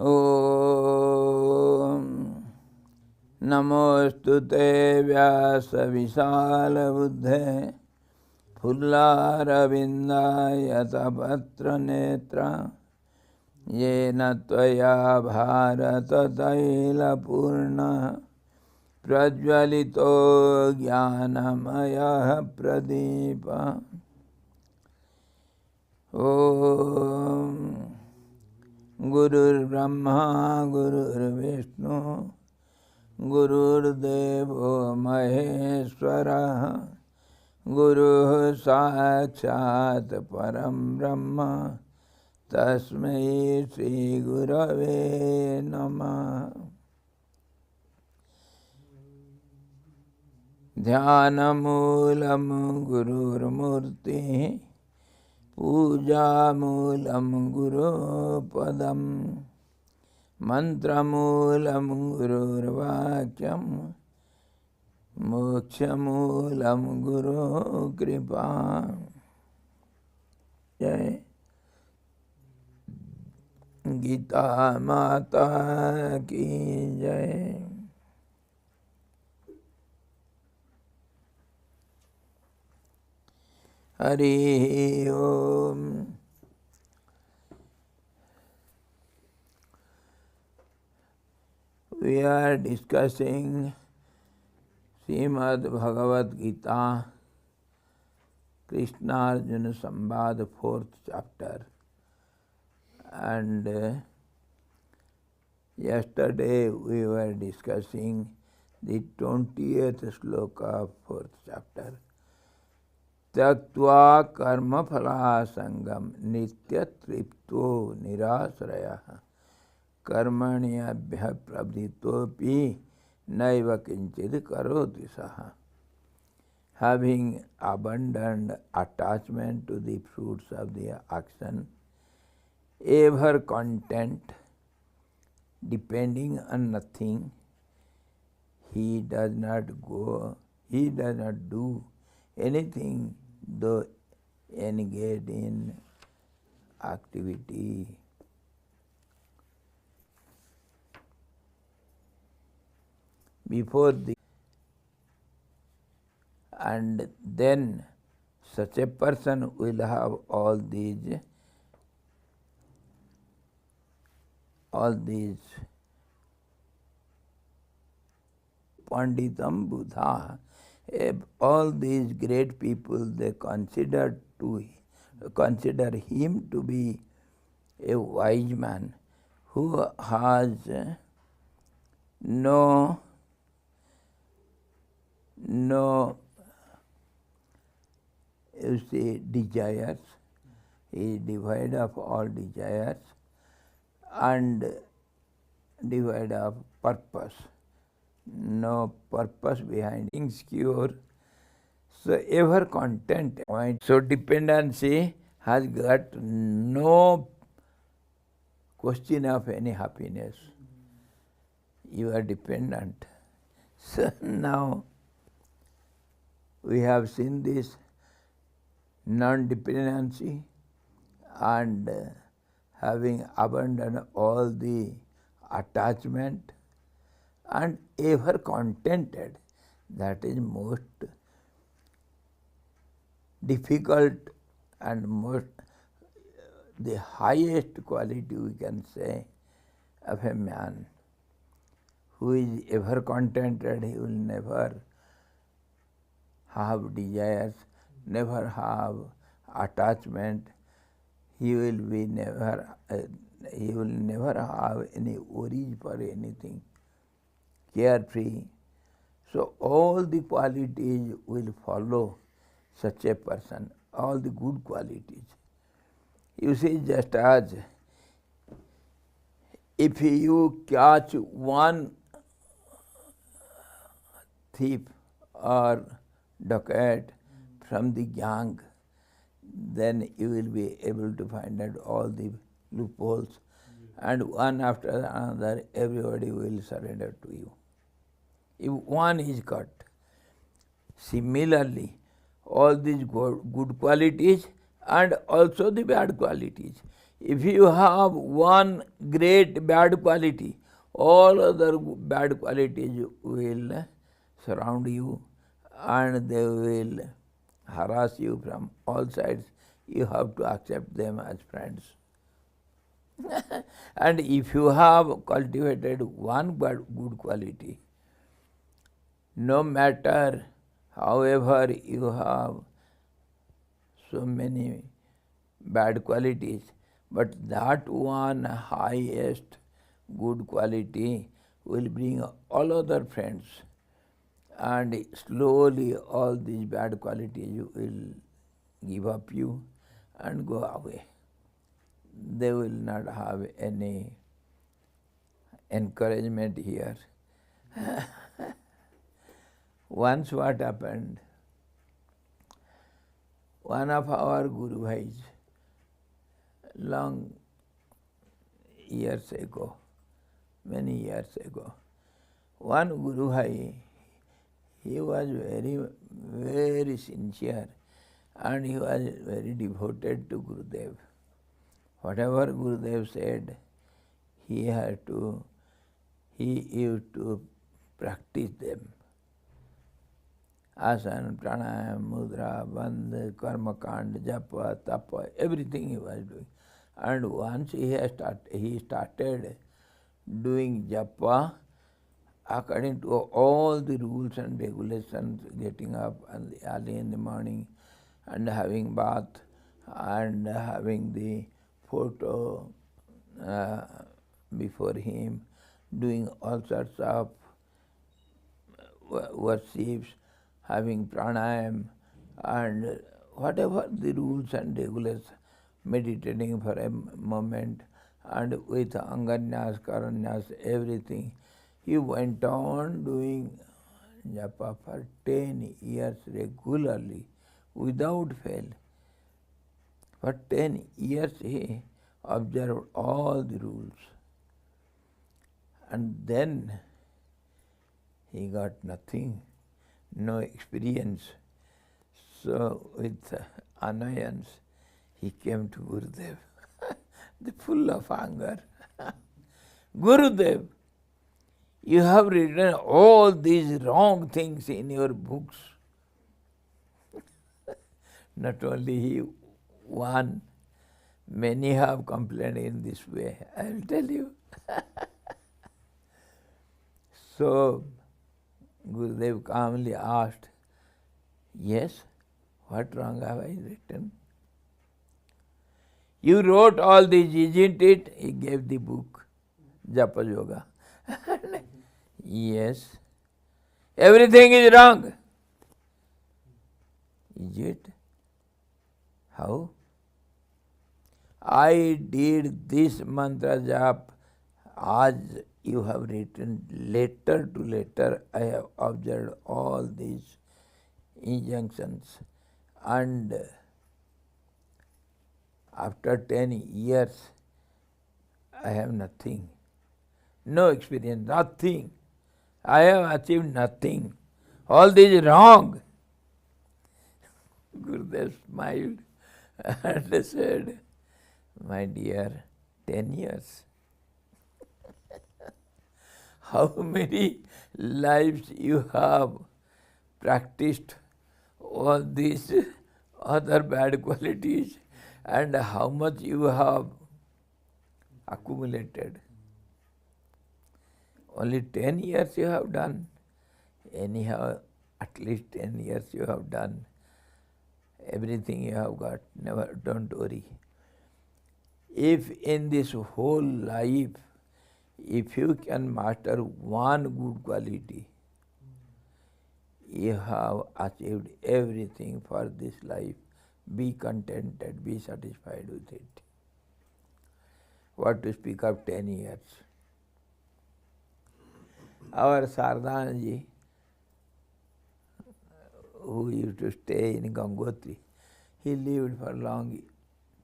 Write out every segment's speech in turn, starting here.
ॐ नमोऽस्तु ते व्यासविशालबुद्धे फुल्लारविन्दायतपत्रनेत्र येन त्वया भारततैलपूर्णः प्रज्वलितो ज्ञानमयः प्रदीपः। ॐ गुरुर्ब्रह्मा गुरुर्विष्णु गुरुर्देवो महेश्वरः गुरुः साक्षात् परं ब्रह्म तस्मै श्रीगुरवे नमः। ध्यानमूलं गुरुर्मूर्तिः पूजामूलं गुरुपदं मन्त्रमूलं गुरुर्वाक्यं मोक्षमूलं गुरुकृपा। जय गीता माता की जय। हरि ओम। We are discussing Srimad Bhagavad Gita, Krishna Arjuna Samvad, 4th chapter. And yesterday we were discussing the 20th sloka of 4th chapter. त्यक्त्वा कर्मफलासंगम नित्य तृप्तो निराश्रयः कर्मण्यभ्यः प्रवृत्तोऽपि नैव किंचित् करोति सः। Having abandoned attachment to the fruits of the action, ever content, depending on nothing, he does not do anything though engaged in activity. And then such a person will have all these Panditam Buddha, all these great people, they consider him to be a wise man who has no desires. He is devoid of all desires and devoid of purpose. No purpose behind, insecure, so ever content. So dependency has got no question of any happiness. You are dependent. So now we have seen this non-dependency and having abandoned all the attachment and ever contented. That is most difficult and the highest quality we can say of a man. Who is ever contented, he will never have desires, never have attachment. He will never have any worries for anything. Carefree. So all the qualities will follow such a person, all the good qualities. You see, just as if you catch one thief or dacoit from the gang, then you will be able to find out all the loopholes, and one after another everybody will surrender to you. If one is caught. Similarly, all these good qualities and also the bad qualities, If you have one great bad quality, all other bad qualities will surround you and they will harass you from all sides. You have to accept them as friends. And if you have cultivated one good quality, no matter however you have so many bad qualities, but that one highest good quality will bring all other friends, and slowly all these bad qualities will give up you and go away. They will not have any encouragement here. Once what happened, one of our Guru Bhais, long years ago, many years ago, one Guru Bhai, he was very sincere and he was very devoted to Gurudev. Whatever Gurudev said, he used to practice them. Asana, pranayam, mudra, bandh, karma kand, japa, tapa, everything he was doing. And once he started doing japa according to all the rules and regulations, getting up early in the morning and having bath and having the photo before him, doing all sorts of worships, having pranayam and whatever the rules and regulations, meditating for a moment and with anganyas, karanyas, everything. He went on doing japa for 10 years regularly without fail. For 10 years he observed all the rules. And then he got nothing, no experience. So with annoyance, he came to Gurudev, full of anger. Gurudev, you have written all these wrong things in your books. Not only he, one, many have complained in this way, I will tell you. So Gurudev calmly asked, yes, what wrong have I written? You wrote all these, isn't it? He gave the book, Japa Yoga. Yes. Everything is wrong. Is it? How? I did this mantra jap as you have written letter to letter. I have observed all these injunctions, and after 10 years I have nothing, no experience, nothing. I have achieved nothing. All this is wrong. Gurudev smiled and said, my dear, 10 years. How many lives you have practiced all these other bad qualities and how much you have accumulated. Only 10 years you have done. Anyhow, at least 10 years you have done. Everything you have got, never, don't worry. If in this whole life, if you can master one good quality, you have achieved everything for this life. Be contented, be satisfied with it. What to speak of 10 years? Our Sardanaji, who used to stay in Gangotri, he lived for a long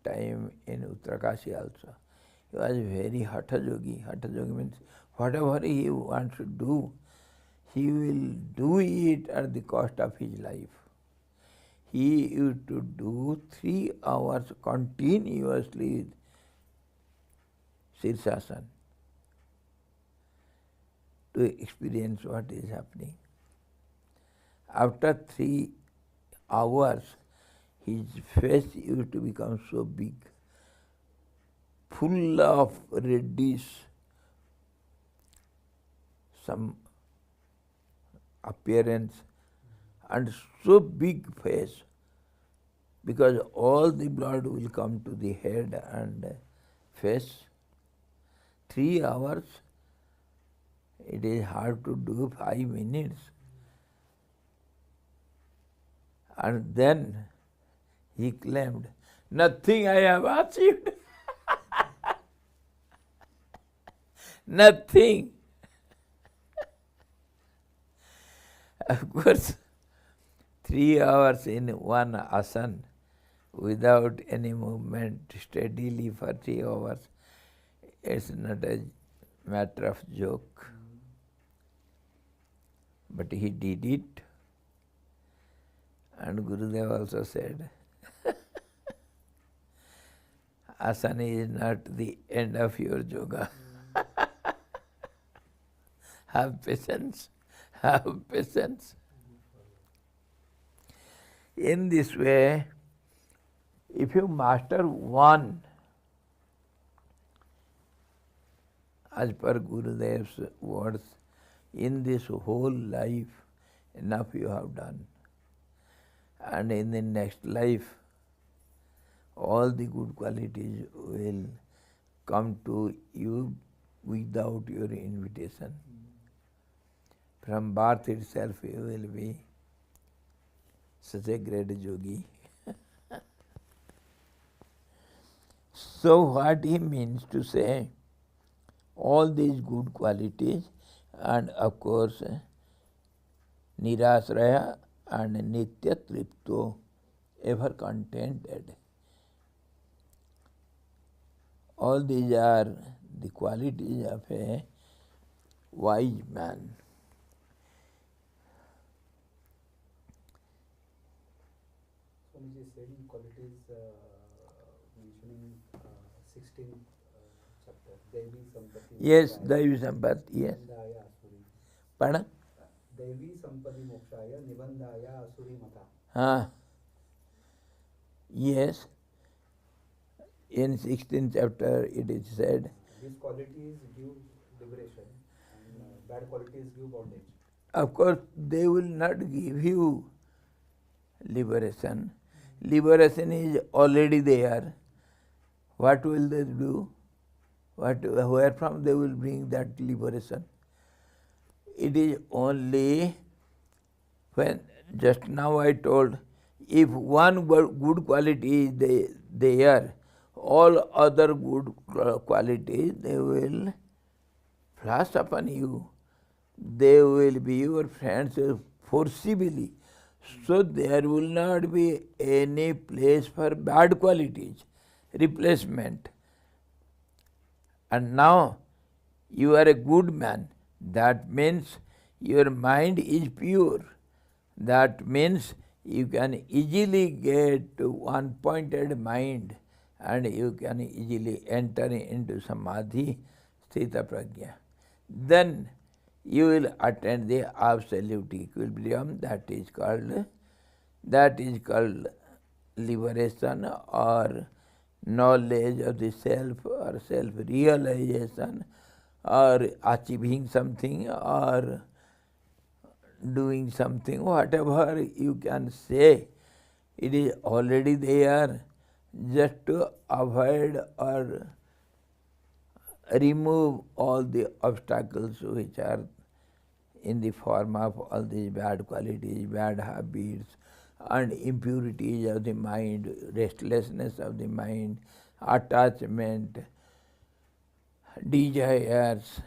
time in Uttarakashi also. He was very hatha yogi. Hatha yogi means whatever he wants to do, he will do it at the cost of his life. He used to do 3 hours continuously Sirsasana, to experience what is happening. After 3 hours, his face used to become so big, full of reddish, some appearance, and so big face, because all the blood will come to the head and face. 3 hours, it is hard to do 5 minutes. And then he claimed, nothing I have achieved. Nothing. Of course, 3 hours in one asana without any movement steadily for 3 hours, it's not a matter of joke. But he did it, and Gurudev also said, asana is not the end of your yoga. Have patience, have patience. In this way, if you master one, as per Gurudev's words, in this whole life, enough you have done. And in the next life, all the good qualities will come to you without your invitation. From birth itself, you will be such a great yogi. So what he means to say, all these good qualities, and of course, nirasraya and nitya tripto, ever contented. All these are the qualities of a wise man. Swamiji is saying qualities mentioning 16th chapter, Devi Sampati. Yes, Devi Sampati, yes. Nibandhaya Asuri. Pardon? Devi Sampati Mokshaya Nibandhaya Asuri Mata. Yes. In 16th chapter it is said, these qualities give liberation and bad qualities give bondage. Of course, they will not give you liberation. Liberation is already there. What will they do? Where from they will bring that liberation? It is only when, just now I told, if one good quality is there, all other good qualities, they will flash upon you. They will be your friends forcibly. So there will not be any place for bad qualities, replacement. And now you are a good man. That means your mind is pure. That means you can easily get one-pointed mind and you can easily enter into samadhi, sthita prajna. Then you will attain the absolute equilibrium, that is called liberation or knowledge of the self or self-realization or achieving something or doing something, whatever you can say, it is already there. Just to avoid or remove all the obstacles which are in the form of all these bad qualities, bad habits, and impurities of the mind, restlessness of the mind, attachment, desires.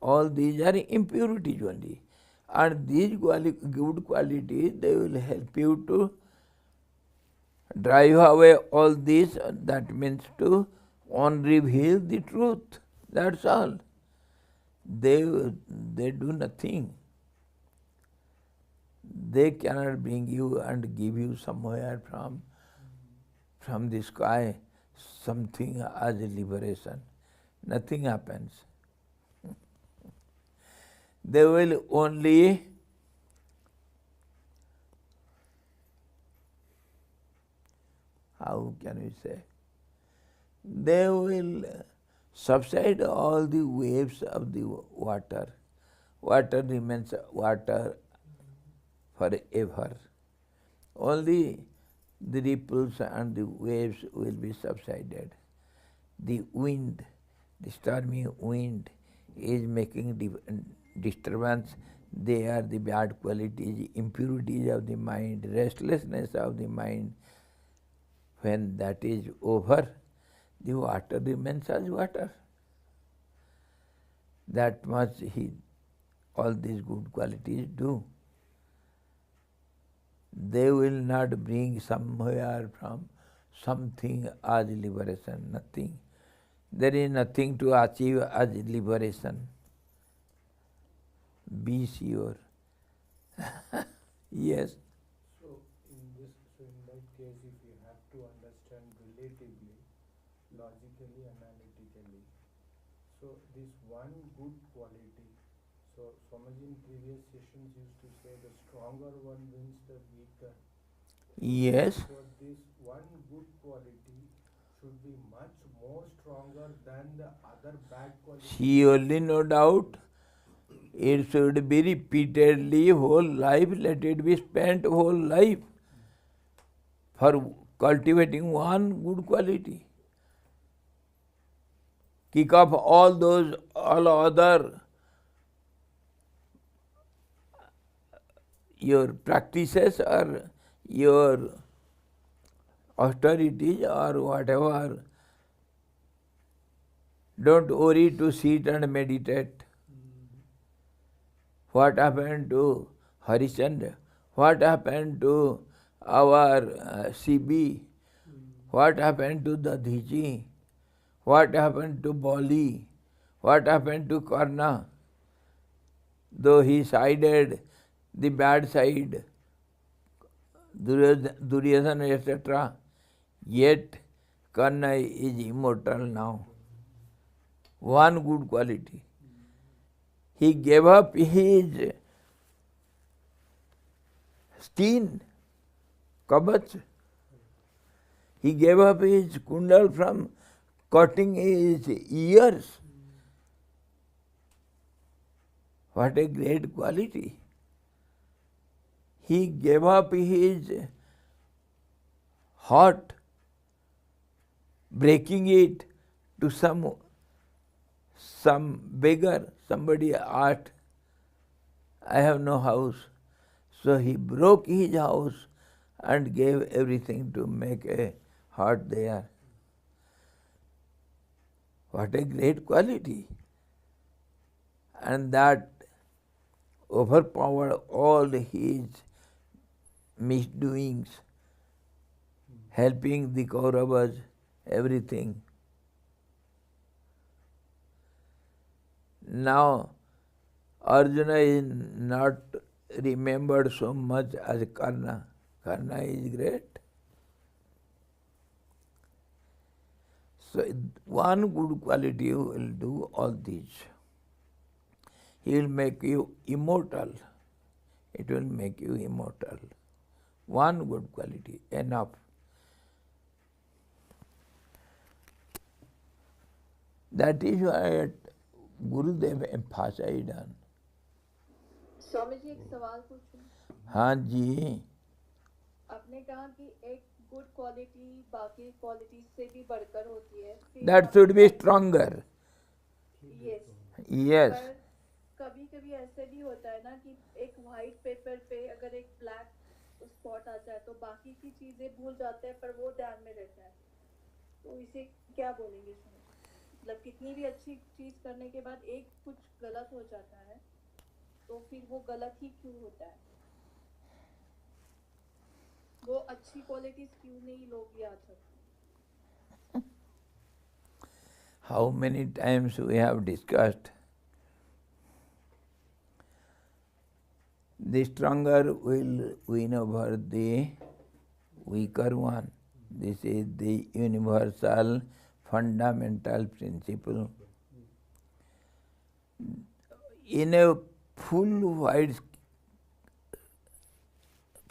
All these are impurities only. And these good qualities, they will help you to drive away all this. That means to reveal the truth. That's all. They do nothing. They cannot bring you and give you somewhere from the sky something as a liberation. nothing happens. They will only how can we say? They will subside all the waves of the water. Water remains water forever. Only the ripples and the waves will be subsided. The wind, the stormy wind is making disturbance. They are the bad qualities, impurities of the mind, restlessness of the mind. When that is over, the water remains as water. That much all these good qualities do. They will not bring somewhere from something as liberation, nothing. There is nothing to achieve as liberation. Be sure. Yes. So in that case, if you have to understand relatively, logically, analytically, so this one good quality. So Swamiji in previous sessions used to say the stronger one wins the weaker. Yes. So this one good quality should be much more stronger than the other bad quality. Surely, no doubt. It should be repeatedly whole life, let it be spent whole life for cultivating one good quality. Kick off all other your practices or your austerities or whatever. Don't worry to sit and meditate. What happened to Harishchandra? What happened to our CB? What happened to Dadhiji? What happened to Bali? What happened to Karna? Though he sided the bad side, Duryodhana, etc., yet Karna is immortal now. One good quality. He gave up his skin, kabach. He gave up his kundal from cutting his ears. What a great quality. He gave up his heart, breaking it to some beggar. Somebody asked, I have no house. So he broke his house and gave everything to make a hut there. What a great quality. And that overpowered all his misdoings, helping the Kauravas, everything. Now, Arjuna is not remembered so much as Karna. Karna is great. So, one good quality will do all these. He will make you immortal. It will make you immortal. One good quality, enough. That is what Gurudev emphasized on. Swami ji एक सवाल पूछूं? हाँ जी. आपने कहा कि एक good quality बाकी quality से भी बढ़कर होती है. That should be stronger. Yes. Yes. पर कभी कभी ऐसे भी होता है ना कि एक वाइट पेपर पे अगर एक ब्लैक स्पॉट आ जाए तो बाकी की चीजें भूल जाते हैं पर वो ध्यान में रहता है. तो इसे क्या बोलेंगे? मतलब कितनी भी अच्छी चीज करने के बाद एक कुछ गलत हो जाता है तो फिर वो गलत ही क्यों होता है? वो अच्छी क्वालिटीज क्यों नहीं लोग याद रखते? How many times we have discussed, the stronger will win over the weaker one. This is the universal fundamental principle. in a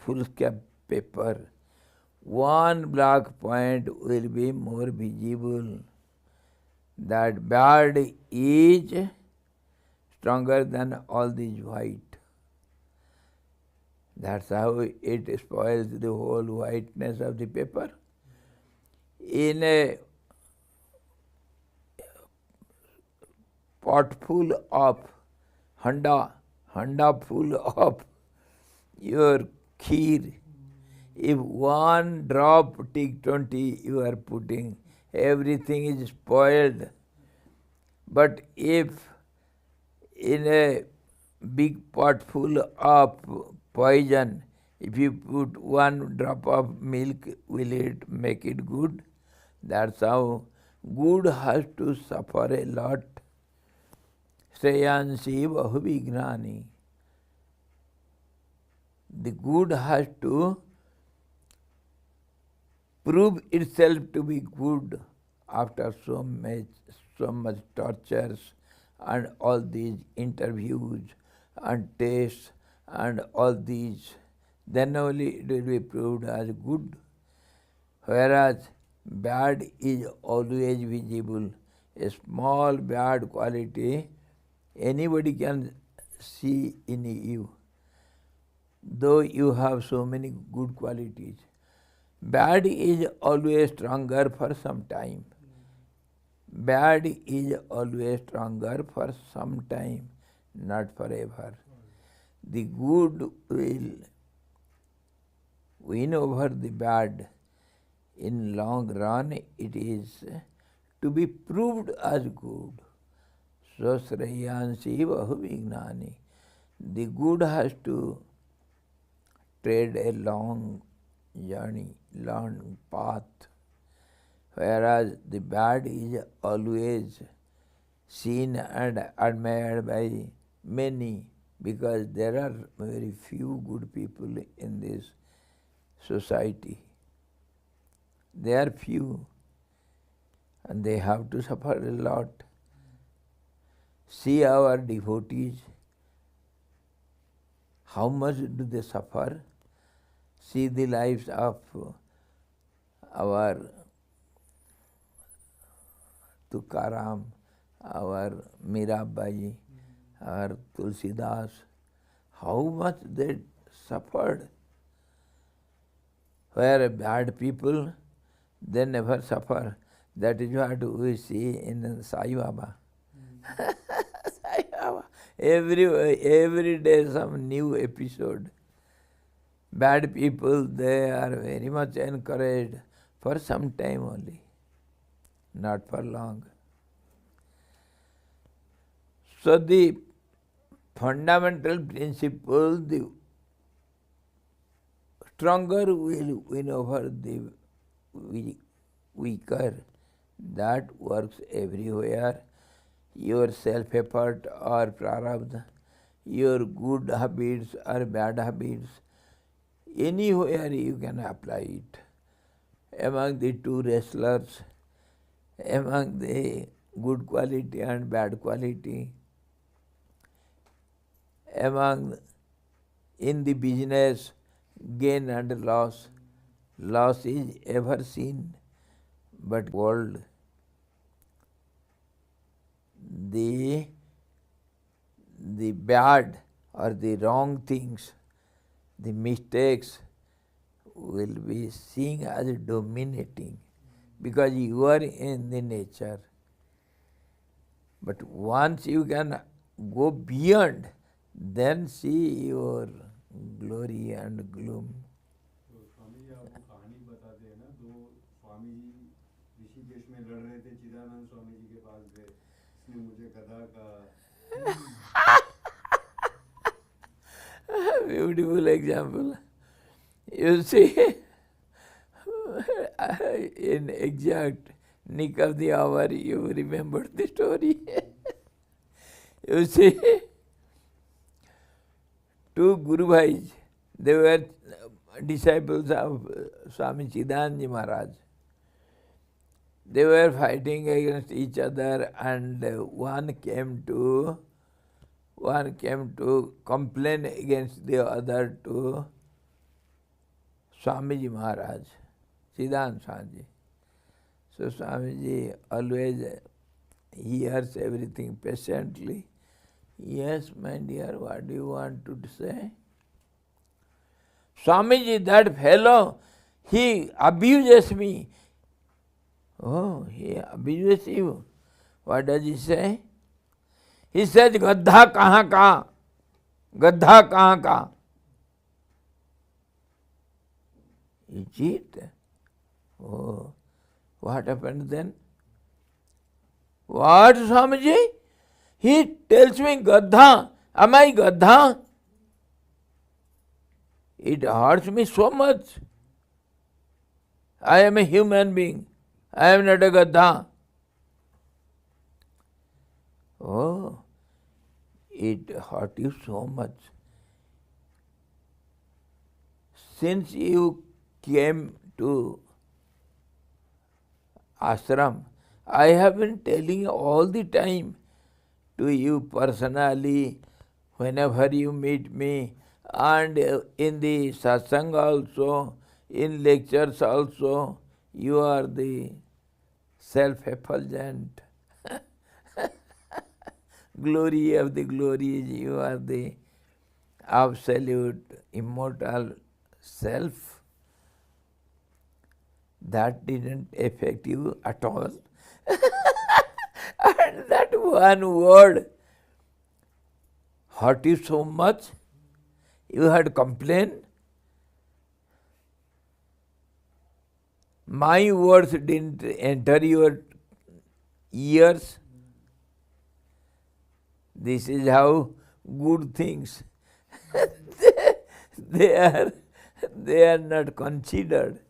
foolscap paper, one black point will be more visible. That bad is stronger than all these white. That's how it spoils the whole whiteness of the paper. In a pot full of handa full of your kheer, if one drop take 20 you are putting, everything is spoiled. But if in a big pot full of poison, if you put one drop of milk, will it make it good? That's how good has to suffer a lot. Shreyansi bahu vignani. The good has to prove itself to be good after so much tortures and all these interviews and tests and all these, then only it will be proved as good. Whereas bad is always visible. A small bad quality anybody can see in you, though you have so many good qualities. Bad is always stronger for some time. Bad is always stronger for some time, not forever. The good will win over the bad. In long run, it is to be proved as good. So Shreyansi bahu vignani. The good has to tread a long journey, long path, whereas the bad is always seen and admired by many, because there are very few good people in this society. They are few and they have to suffer a lot. See our devotees, how much do they suffer? See the lives of our Tukaram, our Mirabai, our Tulsidas, how much they suffered. Where bad people, they never suffer. That is what we see in Sai Baba. Sai Baba. Every day some new episode. Bad people, they are very much encouraged for some time only, not for long. So the fundamental principle, the stronger will win over the weaker. That works everywhere. Your self-effort or prarabdha, your good habits or bad habits, anywhere you can apply it. Among the two wrestlers, among the good quality and bad quality, in the business, gain and loss. Loss is ever seen, but world, the bad or the wrong things, the mistakes will be seen as dominating, because you are in the nature. But once you can go beyond, then see your glory and gloom. तो स्वामी जी आपको कहानी बताते हैं ना, दो स्वामी जी ऋषिकेश में लड़ रहे थे, चिदानंद स्वामी जी के पास गए, इसने मुझे गधा कहा. Beautiful example. You see, in exact nick of the hour, you remembered the story. You see, two Guru Bhais, they were disciples of Swami Chidanand Maharaj. They were fighting against each other, and one came to one came to complain against the other to Swamiji Maharaj, Siddhanta Swamiji. So Swamiji always hears everything patiently. Yes, my dear, what do you want to say? Swamiji, that fellow, he abuses me. Oh, he abuses you. What does he say? He says, Gaddha kahan ka? Gaddha kahan ka? Is it? Oh, what happened then? What, Swamiji? He tells me, Gaddha. Am I Gaddha? It hurts me so much. I am a human being. I am not a Gaddha. Oh, it hurt you so much. Since you came to ashram, I have been telling all the time to you personally, whenever you meet me, and in the satsang also, in lectures also, you are the self-effulgent glory of the glories, you are the absolute immortal self. That didn't affect you at all. And that one word hurt you so much, you had complained. My words didn't enter your ears. This is how good things they are not considered.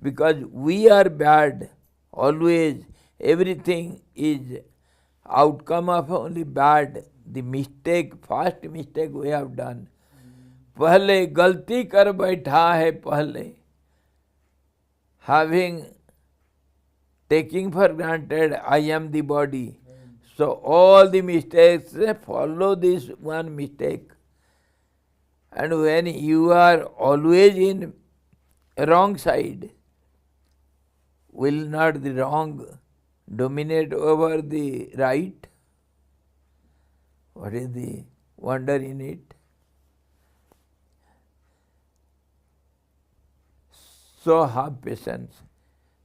Because we are bad, always everything is outcome of only bad. The mistake, first mistake we have done. पहले गलती कर बैठा है पहले. Having taking for granted I am the body. So all the mistakes follow this one mistake. And when you are always in wrong side, will not the wrong dominate over the right? What is the wonder in it? So have patience.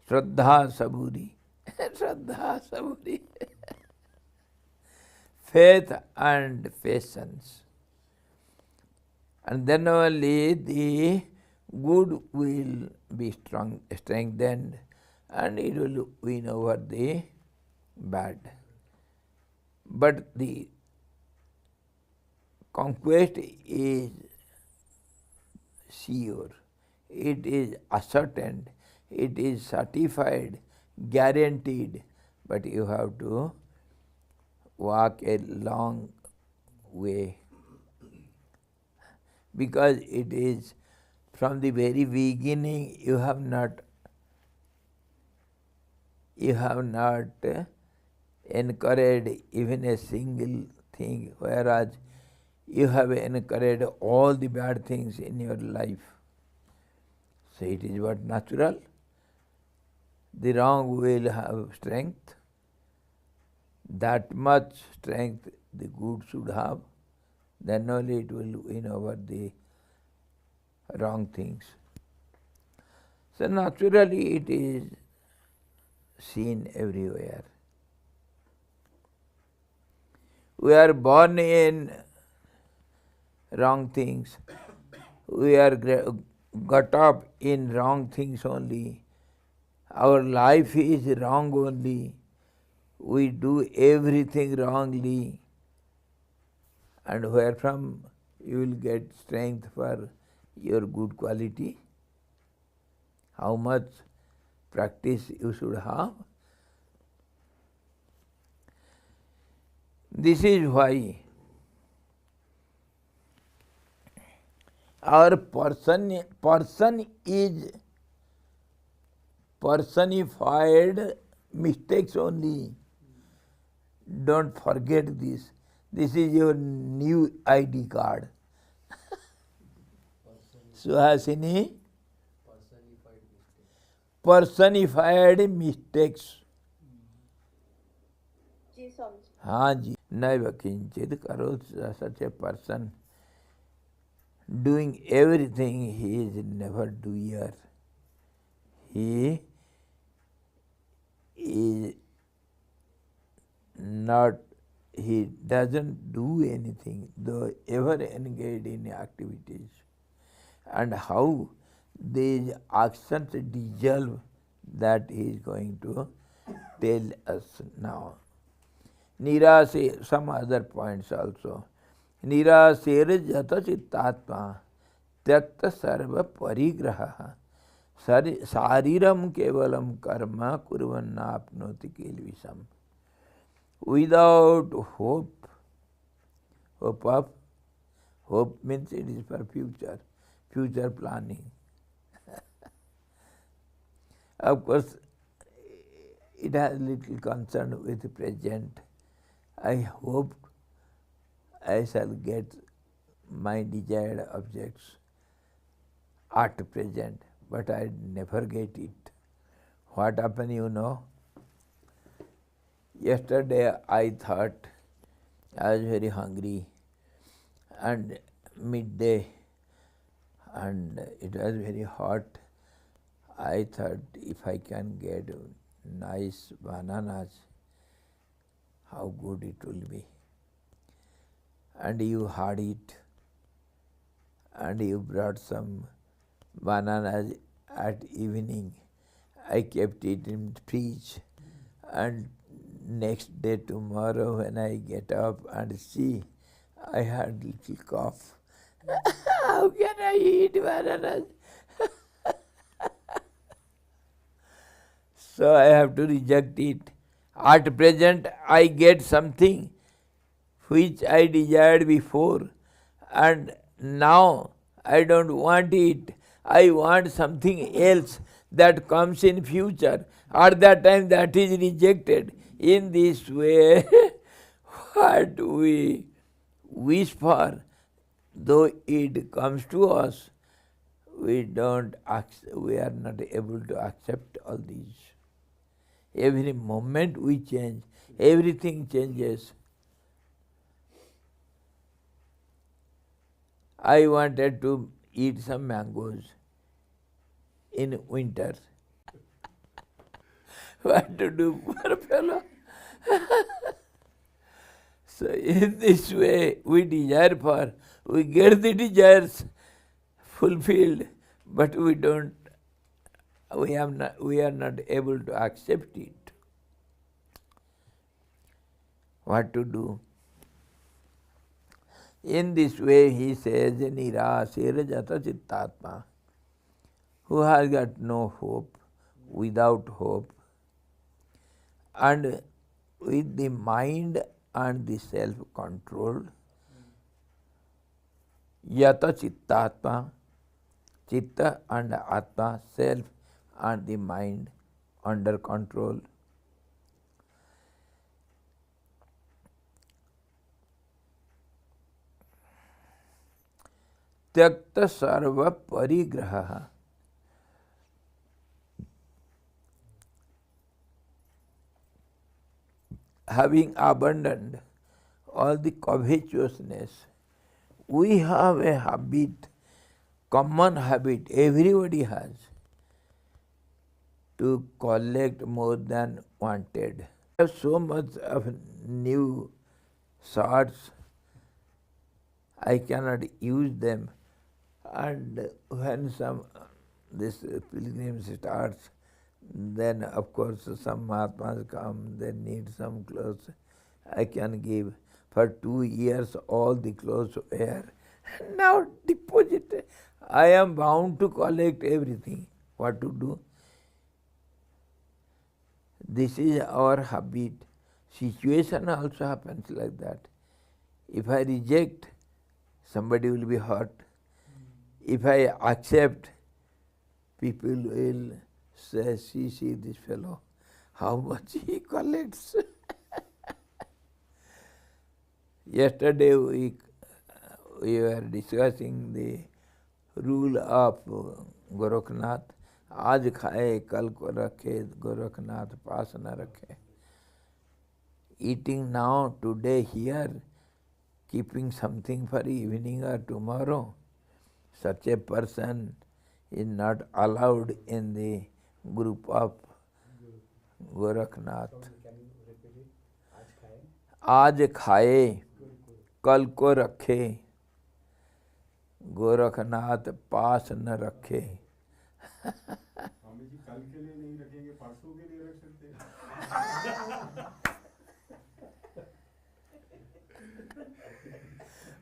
Shraddha saburi. Shraddha saburi. Faith and patience. And then only the good will be strengthened, and it will win over the bad. But the conquest is sure, it is ascertained, it is certified, guaranteed, but you have to walk a long way. Because it is from the very beginning you have not encouraged even a single thing, whereas you have encouraged all the bad things in your life. So it is what natural. The wrong will have strength. That much strength the good should have. Then only it will win over the wrong things. So naturally it is seen everywhere. We are born in wrong things. We are got up in wrong things only. Our life is wrong only. We do everything wrongly. And where from you will get strength for your good quality? How much practice you should have? This is why our person is personified mistakes only. Don't forget this. This is your new ID card. Suhasini, personified mistakes. जी स्वामी जी। हाँ जी, नैव किंचित करो, such a person doing everything, he is never doer. He is not, he doesn't do anything, though ever engaged in activities. And how these actions dissolve, that he is going to tell us now. Nirase, some other points also. Nirasera jata chittatma tyakta sarva parigraha sariram kevalam karma kurvannapnoti kilvisam. Without hope, hope means it is for future planning. Of course, it has little concern with the present. I hope I shall get my desired objects at present, but I never get it. What happened, you know? Yesterday I thought I was very hungry, and midday, and it was very hot. I thought if I can get nice bananas, how good it will be. And you had it, and you brought some bananas at evening. I kept it in the fridge, and next day, tomorrow, when I get up and see, I had little cough. How can I eat bananas? So I have to reject it. At present, I get something which I desired before, and now I don't want it. I want something else that comes in future. At that time, that is rejected. In this way, what we wish for, though it comes to us, we are not able to accept all these. Every moment we change, everything changes. I wanted to eat some mangoes in winter. What to do, poor fellow? So in this way, we desire for, we get the desires fulfilled, but we are not able to accept it. What to do? In this way, he says, Nirasera jata chittatma, who has got no hope, without hope, and with the mind and the self-control, yata chittatma, chitta and atma, self and the mind under control. Tyakta sarva parigraha, having abandoned all the covetousness. We have a habit, common habit, everybody has, to collect more than wanted. I have so much of new swords, I cannot use them. And when this pilgrim starts, then of course some Mahatmas come, they need some clothes. I can give. For 2 years all the clothes were. Now deposit. I am bound to collect everything. What to do? This is our habit. Situation also happens like that. If I reject, somebody will be hurt. If I accept, people will say, see this fellow, how much he collects. Yesterday we were discussing the rule of Gorakhnath. आज खाए कल को रखे, Gorakhnath पास न रखे. Eating now, today here, keeping something for evening or tomorrow, such a person is not allowed in the group of Gorakhnath. Can you repeat it? आज खाए कल को रखे, गोरखनाथ पास न रखे. स्वामी जी कल के लिए नहीं रखेंगे, परसों के लिए रख सकते हैं.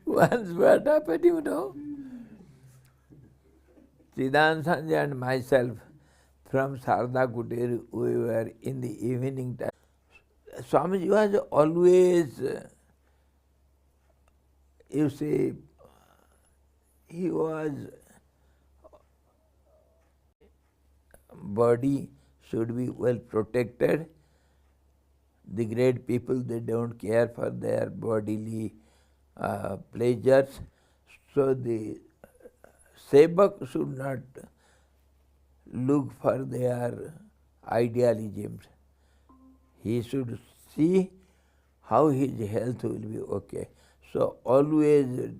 Once what happened, you know? Siddhanta Sanjay and myself from Sarada Kutir, we were in the evening time. Swamiji was always, you see, he was, body should be well protected. The great people, they don't care for their bodily pleasures. So the sevak should not look for their idealisms. He should see how his health will be okay. So always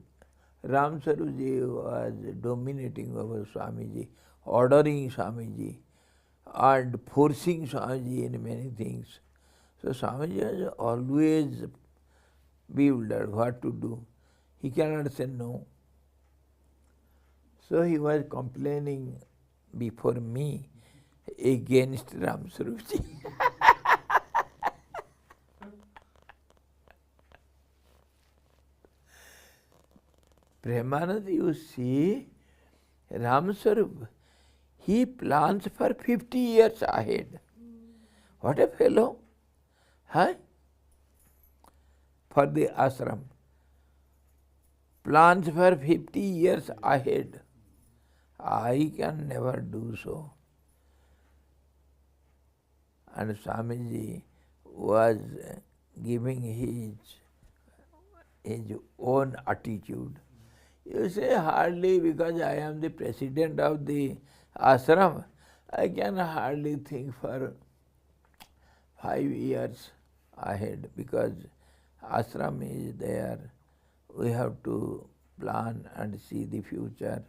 Ram Saruji was dominating over Swamiji, ordering Swamiji and forcing Swamiji in many things. So Swamiji was always bewildered what to do. He cannot say no. So he was complaining before me against Ram Saruji. Premanand, you see, Ram Sarup, he plans for 50 years ahead. What a fellow! Huh? For the ashram. Plans for 50 years ahead. I can never do so. And Swamiji was giving his own attitude. You say hardly because I am the president of the ashram, I can hardly think for 5 years ahead because ashram is there. We have to plan and see the future.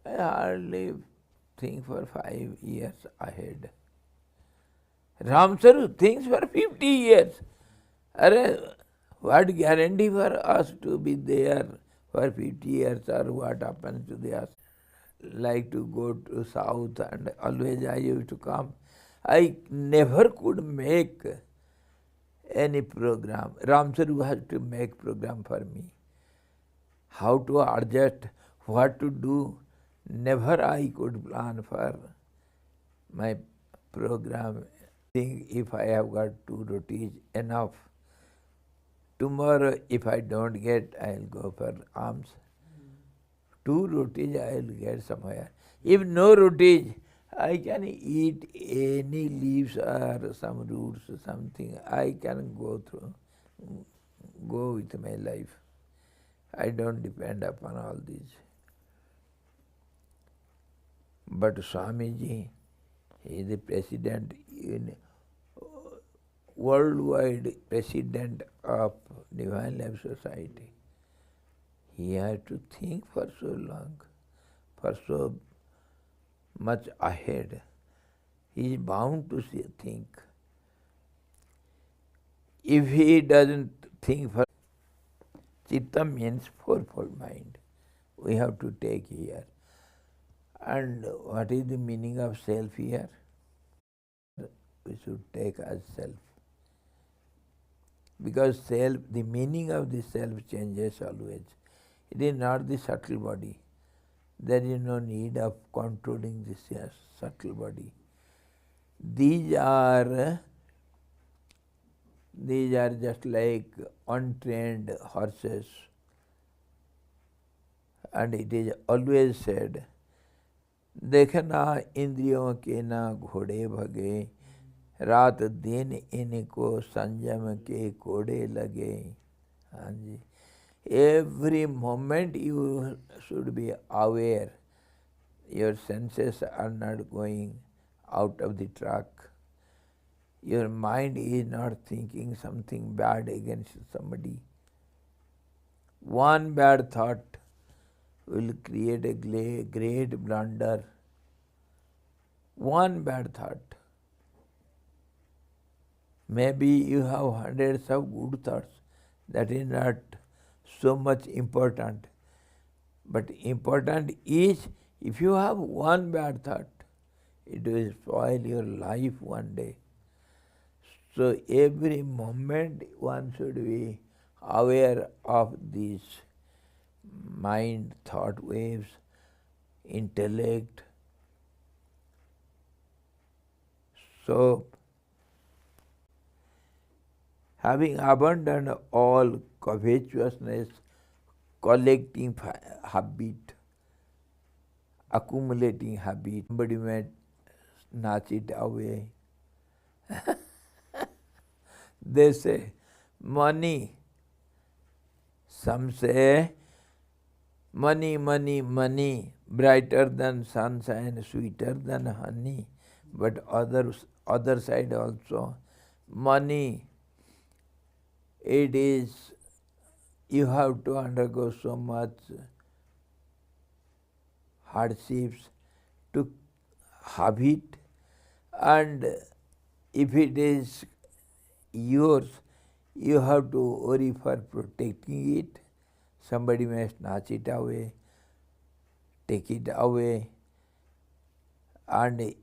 I hardly think for 5 years ahead. Ramsaru thinks for 50 years. What guarantee for us to be there for 50 years or what happens to the us? Like to go to south and always I used to come. I never could make any program. Ramsaru has to make program for me. How to adjust, what to do, never I could plan for my program. Think if I have got 2 rotis enough. Tomorrow if I don't get, I will go for alms. 2 rotis I will get somewhere. If no rotis, I can eat any leaves or some roots or something. I can go with my life. I don't depend upon all these. But Swamiji, he is the president, worldwide president of Divine Life Society. He has to think for so long, for so much ahead. He is bound to think. If he doesn't think for Chitta means fourfold mind. We have to take here. And what is the meaning of self here? We should take as self. Because self, the meaning of the self changes always. It is not the subtle body. There is no need of controlling this subtle body. These are just like untrained horses. And it is always said, देखना इंद्रियों के ना घोड़े भगे, रात दिन इनको संयम के कोड़े लगे. Hanji. Every moment you should be aware. Your senses are not going out of the track. Your mind is not thinking something bad against somebody. One bad thought will create a great blunder. One bad thought. Maybe you have hundreds of good thoughts. That is not so much important. But important is, if you have one bad thought, it will spoil your life one day. So every moment one should be aware of these mind, thought waves, intellect. So, having abandoned all covetousness, collecting habit, accumulating habit, somebody may snatch it away. They say, money. Some say, money, money, money, brighter than sunshine, sweeter than honey. But other side also, money, it is, you have to undergo so much hardships to have it, and if it is yours, you have to worry for protecting it. Somebody may snatch it away, take it away, and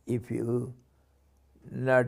if you not